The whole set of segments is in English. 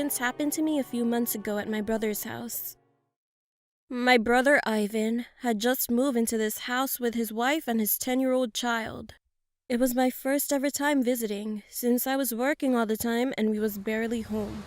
happened to me a few months ago at my brother's house. My brother Ivan had just moved into this house with his wife and his 10-year-old child. It was my first ever time visiting, since I was working all the time and we was barely home.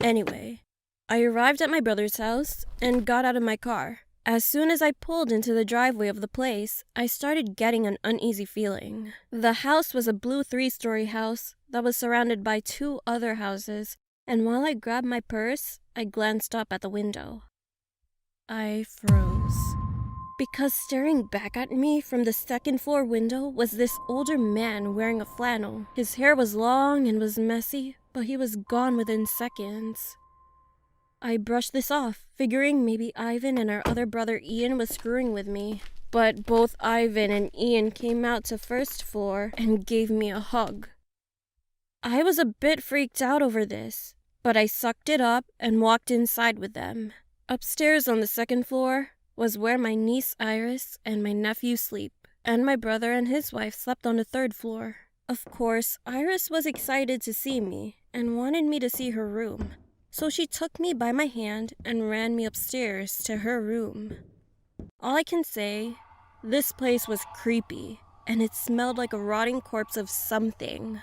Anyway, I arrived at my brother's house and got out of my car. As soon as I pulled into the driveway of the place, I started getting an uneasy feeling. The house was a blue 3-story house that was surrounded by 2 other houses, and while I grabbed my purse, I glanced up at the window. I froze. Because staring back at me from the 2nd floor window was this older man wearing a flannel. His hair was long and was messy, but he was gone within seconds. I brushed this off, figuring maybe Ivan and our other brother Ian was screwing with me. But both Ivan and Ian came out to 1st floor and gave me a hug. I was a bit freaked out over this, but I sucked it up and walked inside with them. Upstairs on the 2nd floor was where my niece Iris and my nephew sleep, and my brother and his wife slept on the 3rd floor. Of course, Iris was excited to see me and wanted me to see her room. So she took me by my hand and ran me upstairs to her room. All I can say, this place was creepy, and it smelled like a rotting corpse of something.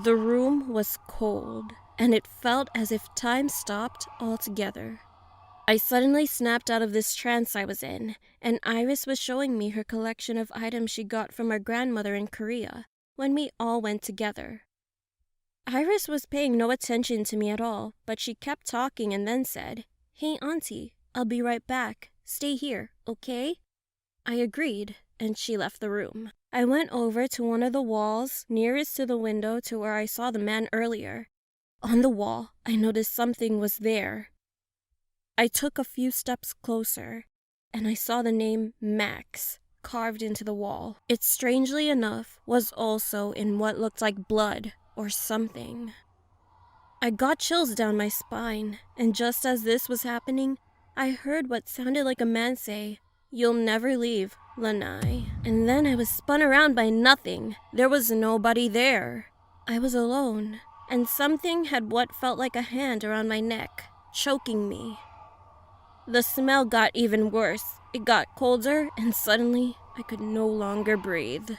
The room was cold, and it felt as if time stopped altogether. I suddenly snapped out of this trance I was in, and Iris was showing me her collection of items she got from our grandmother in Korea when we all went together. Iris was paying no attention to me at all, but she kept talking and then said, "Hey, Auntie, I'll be right back. Stay here, okay?" I agreed, and she left the room. I went over to one of the walls nearest to the window to where I saw the man earlier. On the wall, I noticed something was there. I took a few steps closer, and I saw the name Max carved into the wall. It, strangely enough, was also in what looked like blood or something. I got chills down my spine, and just as this was happening, I heard what sounded like a man say, "You'll never leave, Lanai." And then I was spun around by nothing. There was nobody there. I was alone, and something had what felt like a hand around my neck, choking me. The smell got even worse. It got colder, and suddenly I could no longer breathe.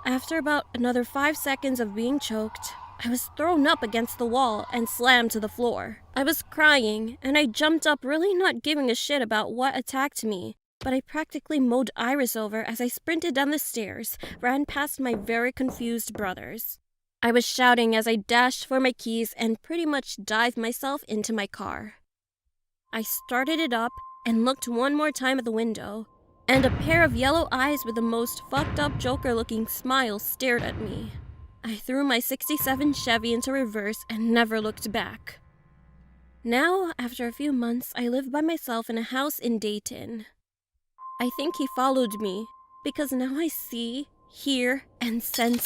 After about another 5 seconds of being choked, I was thrown up against the wall and slammed to the floor. I was crying, and I jumped up, really not giving a shit about what attacked me, but I practically mowed Iris over as I sprinted down the stairs, ran past my very confused brothers. I was shouting as I dashed for my keys and pretty much dived myself into my car. I started it up and looked one more time at the window, and a pair of yellow eyes with the most fucked up Joker-looking smile stared at me. I threw my '67 Chevy into reverse and never looked back. Now, after a few months, I live by myself in a house in Dayton. I think he followed me, because now I see, hear, and sense